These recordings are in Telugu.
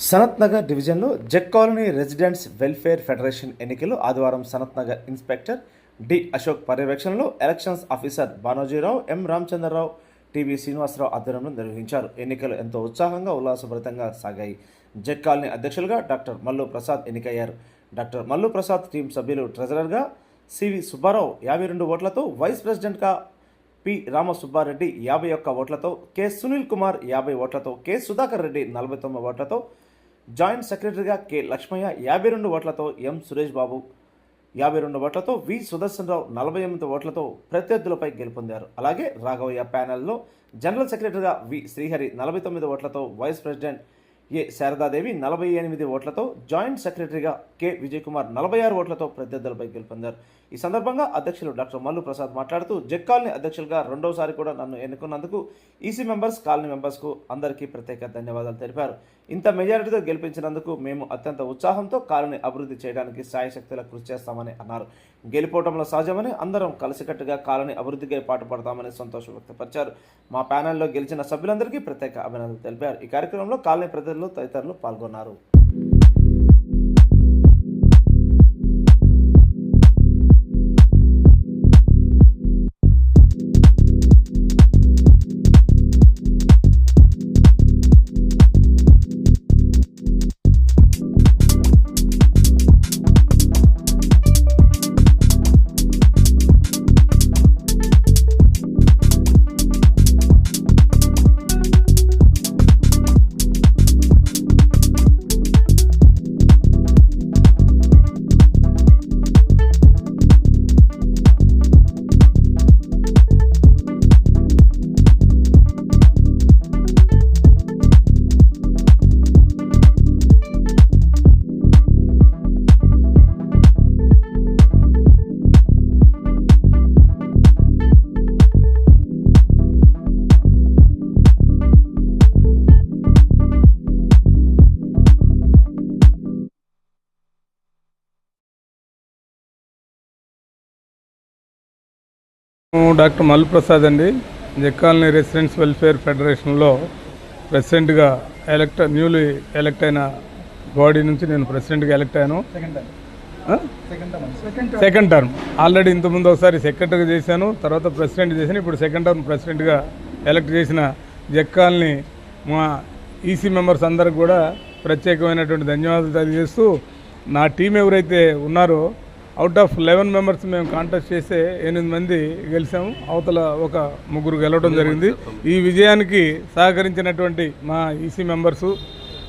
సనత్ నగర్ డివిజన్లో check colony residents welfare federation ఎన్నికలు ఆదివారం సనత్ నగర్ ఇన్స్పెక్టర్ డి అశోక్ పర్యవేక్షణలో ఎలక్షన్స్ ఆఫీసర్ బానోజీరావు, ఎం రామచంద్రరావు, టీవీ శ్రీనివాసరావు ఆధ్వర్యంలో నిర్వహించారు. ఎన్నికలు ఎంతో ఉత్సాహంగా ఉల్లాసభరితంగా సాగాయి. జెక్ కాలనీ అధ్యక్షులుగా డాక్టర్ మల్లు ప్రసాద్ ఎన్నికయ్యారు. డాక్టర్ మల్లు ప్రసాద్ టీం సభ్యులు ట్రెజరర్గా సివి సుబ్బారావు 52 ఓట్లతో, వైస్ ప్రెసిడెంట్గా పి రామసుబ్బారెడ్డి 51 ఓట్లతో, కె సునీల్ కుమార్ 50 ఓట్లతో, కె సుధాకర్ రెడ్డి 49 ఓట్లతో, జాయింట్ సెక్రటరీగా కె లక్ష్మయ్య 52 ఓట్లతో, ఎం సురేష్ బాబు 52 ఓట్లతో, వి సుదర్శన్ రావు 48 ఓట్లతో ప్రత్యర్థులపై గెలుపొందారు. అలాగే రాఘవయ్య ప్యానెల్లో జనరల్ సెక్రటరీగా వి శ్రీహరి 49 ఓట్లతో, వైస్ ప్రెసిడెంట్ ఏ శారదాదేవి 48 ఓట్లతో, జాయింట్ సెక్రటరీగా కె విజయ్ కుమార్ 46 ఓట్లతో ప్రత్యర్థులపై గెలుపొందారు. ఈ సందర్భంగా అధ్యక్షులు డాక్టర్ మల్లు ప్రసాద్ మాట్లాడుతూ, జెక్ కాలనీ అధ్యక్షులుగా రెండోసారి కూడా నన్ను ఎన్నుకున్నందుకు ఈసీ మెంబర్స్, కాలనీ మెంబర్స్కు అందరికీ ప్రత్యేక ధన్యవాదాలు తెలిపారు. ఇంత మెజారిటీతో గెలిపించినందుకు మేము అత్యంత ఉత్సాహంతో కాలనీ అభివృద్ధి చేయడానికి శాయశక్తులా కృషి చేస్తామని అన్నారు. గెలుపోవటంలో సహజమని, అందరం కలిసికట్టుగా కాలనీ అభివృద్ధికి పాటుపడతామని సంతోషం వ్యక్తపరిచారు. మా ప్యానెల్లో గెలిచిన సభ్యులందరికీ ప్రత్యేక అభినందనలు తెలిపారు. ఈ కార్యక్రమంలో కాలనీ ప్రతినిధులు తదితరులు పాల్గొన్నారు. డాక్టర్ మల్లు ప్రసాద్ అండి. జెక్ కాలనీ రెసిడెంట్స్ వెల్ఫేర్ ఫెడరేషన్లో ప్రెసిడెంట్గా న్యూలీ ఎలక్ట్ అయిన బాడీ నుంచి నేను ప్రెసిడెంట్గా ఎలక్ట్ అయ్యాను. Second term. ఆల్రెడీ ఇంతకుముందు ఒకసారి సెక్రటరీగా చేశాను, తర్వాత ప్రెసిడెంట్ చేశాను. ఇప్పుడు సెకండ్ టర్మ్ ప్రెసిడెంట్గా ఎలక్ట్ చేసిన జెక్ కాలనీ మా ఈసీ మెంబర్స్ అందరికి కూడా ప్రత్యేకమైనటువంటి ధన్యవాదాలు తెలియజేస్తూ, నా టీం ఎవరైతే ఉన్నారో అవుట్ ఆఫ్ 11 మెంబర్స్ మేము కాంటెస్ట్ చేస్తే 8 మంది గెలిచాము. అవతల ఒక 3 గెలవడం జరిగింది. ఈ విజయానికి సహకరించినటువంటి మా ఈసీ మెంబర్సు,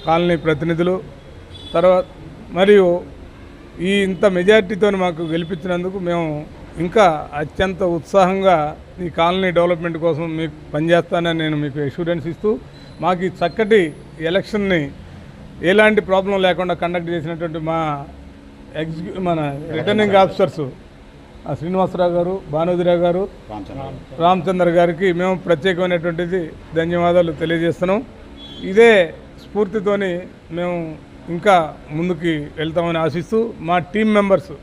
కాలనీ ప్రతినిధులు, తర్వాత మరియు ఈ ఇంత మెజారిటీతో మాకు గెలిపించినందుకు మేము ఇంకా అత్యంత ఉత్సాహంగా ఈ కాలనీ డెవలప్మెంట్ కోసం మీకు పనిచేస్తానని నేను మీకు అష్యూరెన్స్ ఇస్తూ, మాకు ఈ చక్కటి ఎలక్షన్ని ఎలాంటి ప్రాబ్లం లేకుండా కండక్ట్ చేసినటువంటి మన రిటర్నింగ్ ఆఫీసర్సు శ్రీనివాసరావు గారు, బానోజీరావు గారు, రామచంద్ర గారికి మేము ప్రత్యేకమైనటువంటిది ధన్యవాదాలు తెలియజేస్తున్నాం. ఇదే స్ఫూర్తితోని మేము ఇంకా ముందుకి వెళ్తామని ఆశిస్తూ, మా టీం మెంబర్స్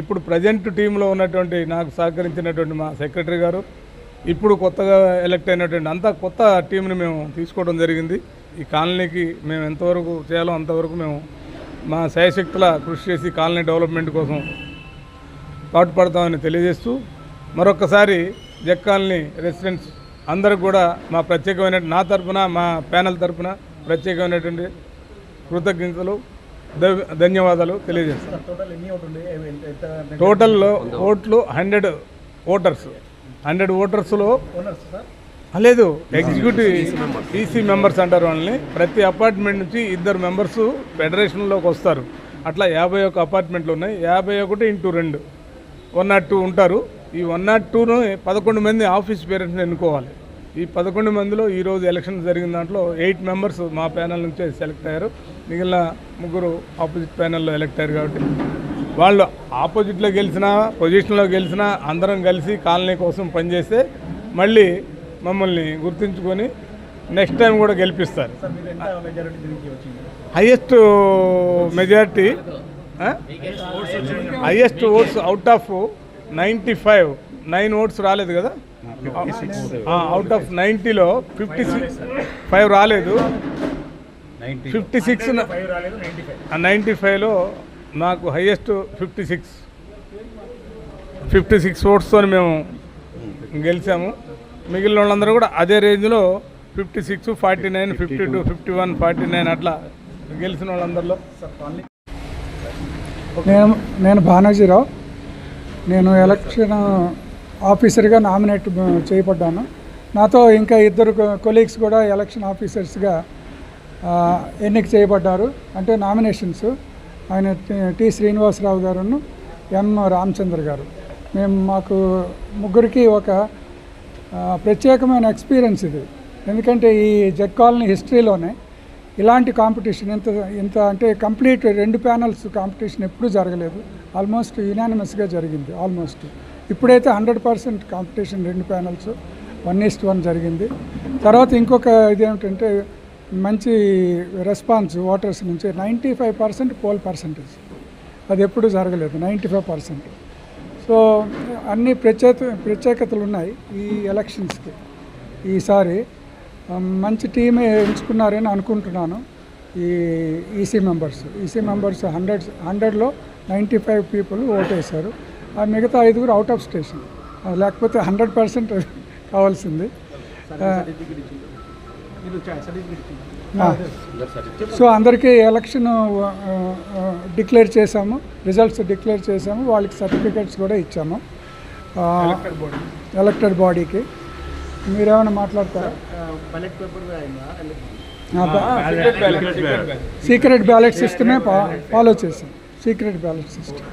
ఇప్పుడు ప్రజెంట్ టీంలో ఉన్నటువంటి నాకు సహకరించినటువంటి మా సెక్రటరీ గారు, ఇప్పుడు కొత్తగా ఎలక్ట్ అయినటువంటి అంతా కొత్త టీంని మేము తీసుకోవడం జరిగింది. ఈ కాలనీకి మేము ఎంతవరకు చేయాలో అంతవరకు మేము మా శాయశక్తులా కృషి చేసి కాలనీ డెవలప్మెంట్ కోసం పాటుపడతామని తెలియజేస్తూ, మరొకసారి జెక్ కాలనీ రెసిడెంట్స్ అందరికి కూడా మా ప్రత్యేకమైన నా తరఫున, మా ప్యానెల్ తరఫున ప్రత్యేకమైనటువంటి కృతజ్ఞతలు, ధన్యవాదాలు తెలియజేస్తాం. టోటల్ ఓట్లు 100 ఓటర్స్. 100 ఓటర్స్లో లేదు, ఎగ్జిక్యూటివ్ ఈసీ మెంబర్స్ అంటారు వాళ్ళని. ప్రతి అపార్ట్మెంట్ నుంచి 2 మెంబర్సు ఫెడరేషన్లోకి వస్తారు. అట్లా 51 అపార్ట్మెంట్లు ఉన్నాయి. 51x2 102 ఉంటారు. ఈ 102ను 11 మంది ఆఫీస్ పేరెంట్స్ని ఎన్నుకోవాలి. ఈ 11 మందిలో ఈరోజు ఎలక్షన్ జరిగిన దాంట్లో 8 మెంబర్స్ మా ప్యానెల్ నుంచే సెలెక్ట్ అయ్యారు. మిగిలిన 3 ఆపోజిట్ ప్యానెల్లో ఎలక్ట్ అయ్యారు. కాబట్టి వాళ్ళు ఆపోజిట్లో గెలిచినా, పొజిషన్లో గెలిచినా అందరం కలిసి కాలనీ కోసం పనిచేస్తే మళ్ళీ మమ్మల్ని గుర్తుంచుకొని నెక్స్ట్ టైం కూడా గెలిపిస్తారు. Highest majority, highest votes out of 95, 9 votes రాలేదు కదా, అవుట్ ఆఫ్ 90లో 55 రాలేదు. 56 95లో నాకు హైయెస్ట్ 56 ఓట్స్తో మేము గెలిచాము. మిగిలిన వాళ్ళందరూ కూడా అదే రేంజ్లో 56, 49, 52, 51, 49 అట్లా గెలిచిన వాళ్ళందరిలో. నేను బానాజీరావు. నేను ఎలక్షన్ ఆఫీసర్గా నామినేట్ చేయబడ్డాను. నాతో ఇంకా ఇద్దరు కొలీగ్స్ కూడా ఎలక్షన్ ఆఫీసర్స్గా ఎన్నిక చేయబడ్డారు. అంటే నామినేషన్స్ ఆయన టి శ్రీనివాసరావు గారును ఎం రామచంద్ర గారు. మాకు ముగ్గురికి ఒక ప్రత్యేకమైన ఎక్స్పీరియన్స్ ఇది. ఎందుకంటే ఈ జగ్ కాలనీ హిస్టరీలోనే ఇలాంటి కాంపిటీషన్ ఇంత అంటే కంప్లీట్ 2 ప్యానల్స్ కాంపిటీషన్ ఎప్పుడూ జరగలేదు. ఆల్మోస్ట్ యునానిమస్గా జరిగింది. ఆల్మోస్ట్ ఇప్పుడైతే 100% కాంపిటీషన్ 2 ప్యానల్స్ 1:1 జరిగింది. తర్వాత ఇంకొక ఇదేమిటంటే మంచి రెస్పాన్స్ ఓటర్స్ నుంచి 95% పోల్ పర్సంటేజ్. అది ఎప్పుడు జరగలేదు 95%. సో అన్ని ప్రత్యేకతలు ఉన్నాయి ఈ ఎలక్షన్స్కి. ఈసారి మంచి టీమే ఎంచుకున్నారని అనుకుంటున్నాను. ఈ ఈసీ మెంబర్స్ 100లో 95 పీపుల్ ఓటేశారు. ఆ మిగతా 5 అవుట్ ఆఫ్ స్టేషన్. లేకపోతే 100% కావాల్సింది. సో అందరికీ ఎలక్షన్ డిక్లేర్ చేశాము, రిజల్ట్స్ డిక్లేర్ చేశాము. వాళ్ళకి సర్టిఫికెట్స్ కూడా ఇచ్చాము ఎలక్టెడ్ బాడీకి. మీరేమైనా మాట్లాడతారా? సీక్రెట్ బ్యాలెట్ సిస్టమే ఫాలో చేసాం. Secret ballot system.